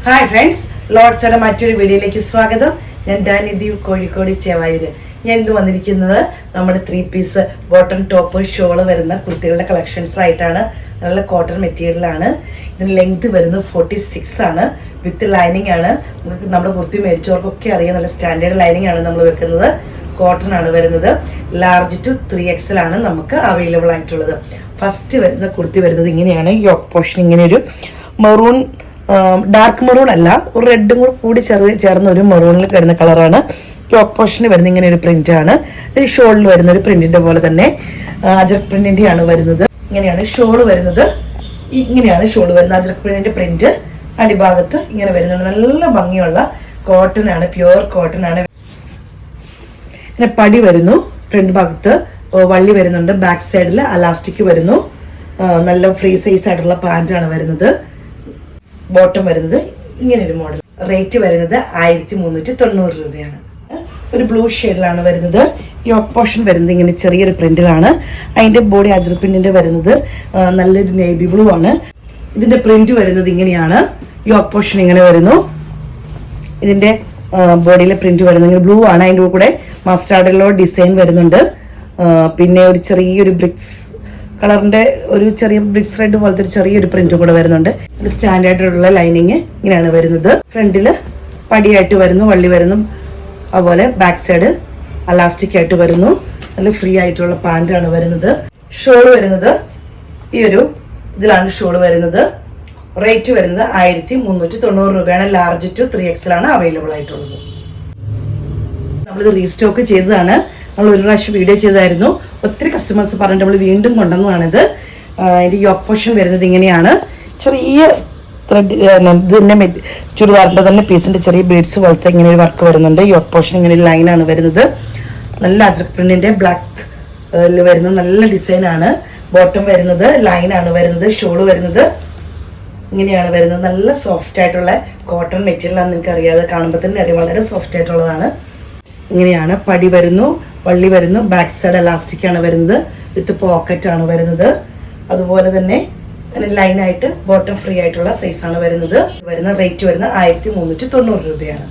Hi friends, ലോഡ്സയുടെ മറ്റൊരു വീഡിയോയിലേക്ക് സ്വാഗതം. ഞാൻ ഡാനിധി, കോഴിക്കോട് ചേവായൂര്. ഞാൻ ഇന്ന് വന്നിരിക്കുന്നത് നമ്മുടെ 3 പീസ് ബോട്ടം ടോപ്പ് ഷോള് വരുന്ന കുർത്തികളുടെ കളക്ഷൻസ് ആയിട്ടാണ്. നല്ല കോട്ടൺ മെറ്റീരിയലാണ്. ഇതിന് ലെങ്ത് വരുന്നത് 46 ആണ്. വിത്ത് ലൈനിങ് ആണ്. നമുക്ക് നമ്മുടെ കുർത്തി മേടിച്ചവർക്കൊക്കെ അറിയാം, നല്ല സ്റ്റാൻഡേർഡ് ലൈനിങ് ആണ് നമ്മൾ വെക്കുന്നത്. കോട്ടൺ ആണ് വരുന്നത്. ലാർജ് ടു 3XL ആണ് നമുക്ക് അവൈലബിൾ ആയിട്ടുള്ളത്. ഫസ്റ്റ് വരുന്ന കുർത്തി വരുന്നത് ഇങ്ങനെയാണ്. യോക്ക് പോർഷൻ ഇങ്ങനെ ഒരു മെറൂൺ, ഡാർക്ക് മെറൂൺ അല്ല, ഒരു റെഡും കൂടി ചേർന്ന ഒരു മെറൂണിൽ വരുന്ന കളറാണ്. യോക്ക് പോർഷന് വരുന്ന ഇങ്ങനെ ഒരു പ്രിന്റ് ആണ്. ഇത് ഷോളിൽ വരുന്ന ഒരു പ്രിന്റിന്റെ പോലെ തന്നെ അജറക് പ്രിന്റിന്റെ ആണ് വരുന്നത്. ഇങ്ങനെയാണ് ഷോള് വരുന്നത്. ഇങ്ങനെയാണ് ഷോള് വരുന്നത്. അജറക് പ്രിന്റിന്റെ പ്രിന്റ് അടിഭാഗത്ത് ഇങ്ങനെ വരുന്നുണ്ട്. നല്ല ഭംഗിയുള്ള കോട്ടൺ ആണ്, പ്യുവർ കോട്ടൺ ആണ്. ഇങ്ങനെ പടി വരുന്നു. ഫ്രണ്ട് ഭാഗത്ത് വള്ളി വരുന്നുണ്ട്. ബാക്ക് സൈഡിൽ അലാസ്റ്റിക് വരുന്നു. നല്ല ഫ്രീ സൈസ് ആയിട്ടുള്ള പാന്റ് ആണ് വരുന്നത്. ബോട്ടം വരുന്നത് ഇങ്ങനെ ഒരു മോഡൽ. റേറ്റ് വരുന്നത് 1390 രൂപയാണ്. ഒരു ബ്ലൂ ഷെയ്ഡിലാണ് വരുന്നത്. യോക്ക് പോർഷൻ വരുന്നത് ഇങ്ങനെ ചെറിയൊരു പ്രിന്റിലാണ്. അതിന്റെ ബോഡി അജറക് പ്രിന്റിന്റെ വരുന്നത് നല്ലൊരു നേവി ബ്ലൂ ആണ്. ഇതിന്റെ പ്രിന്റ് വരുന്നത് ഇങ്ങനെയാണ്. യോക്ക് പോർഷൻ ഇങ്ങനെ വരുന്നു. ഇതിന്റെ ബോഡിയിലെ പ്രിന്റ് വരുന്നത് ഇങ്ങനെ ബ്ലൂ ആണ്. അതിൻ്റെ കൂടെ മസ്റ്റാർഡിലോ ഡിസൈൻ വരുന്നുണ്ട്. പിന്നെ ഒരു ചെറിയൊരു ബ്രിക്സ് കളറിന്റെ ഒരു ചെറിയ ബ്രിക്സ് റെഡ് പോലത്തെ ഒരു ചെറിയൊരു പ്രിന്റും കൂടെ വരുന്നുണ്ട്. ഒരു സ്റ്റാൻഡേർഡുള്ള ലൈനിങ് ഇങ്ങനെയാണ് വരുന്നത്. ഫ്രണ്ടില് പടിയായിട്ട് വരുന്നു, വള്ളി വരുന്നു. അതുപോലെ ബാക്ക് സൈഡ് അലാസ്റ്റിക് ആയിട്ട് വരുന്നു. നല്ല ഫ്രീ ആയിട്ടുള്ള പാന്റ് ആണ് വരുന്നത്. ഷോള് വരുന്നത് ഈ ഒരു ഇതിലാണ് ഷോള് വരുന്നത്. റേറ്റ് വരുന്നത് 1390 രൂപയാണ്. ലാർജ് ടു 3XL ആണ് അവൈലബിൾ ആയിട്ടുള്ളത്. നമ്മളിത് റീസ്റ്റോക്ക് ചെയ്തതാണ്. നമ്മൾ ഒരു പ്രാവശ്യം വീഡിയോ ചെയ്തായിരുന്നു. ഒത്തിരി കസ്റ്റമേഴ്സ് പറഞ്ഞിട്ട് നമ്മൾ വീണ്ടും കൊണ്ടുവന്നതാണിത്. അതിൻ്റെ യോക്ക് പോർഷൻ വരുന്നത് ഇങ്ങനെയാണ്. ചെറിയ ത്രെഡ് ഇതിൻ്റെ ചുരിദാറിൻ്റെ തന്നെ പീസിൻ്റെ ചെറിയ ബീഡ്സ് പോലത്തെ ഇങ്ങനെ ഒരു വർക്ക് വരുന്നുണ്ട്. യോക്ക് പോർഷൻ ഇങ്ങനെ ഒരു ലൈനാണ് വരുന്നത്. നല്ല അജറക് പ്രിന്റിൻ്റെ ബ്ലാക്ക് വരുന്ന നല്ല ഡിസൈനാണ്. ബോട്ടം വരുന്നത് ലൈനാണ് വരുന്നത്. ഷോള് വരുന്നത് ഇങ്ങനെയാണ് വരുന്നത്. നല്ല സോഫ്റ്റ് ആയിട്ടുള്ള കോട്ടൺ മെറ്റീരിയൽ ആണ്. നിങ്ങൾക്ക് അറിയാതെ കാണുമ്പോൾ തന്നെ അറിയാം, വളരെ സോഫ്റ്റ് ആയിട്ടുള്ളതാണ്. ഇങ്ങനെയാണ് പടി വരുന്നു, വള്ളി വരുന്നു. ബാക്ക് സൈഡ് എലാസ്റ്റിക് ആണ് വരുന്നത്. വിത്ത് പോക്കറ്റ് ആണ് വരുന്നത്. അതുപോലെ തന്നെ ലൈനായിട്ട് ബോട്ടം ഫ്രീ ആയിട്ടുള്ള സൈസ് ആണ് വരുന്നത്. റേറ്റ് വരുന്നത് 1390 രൂപയാണ്.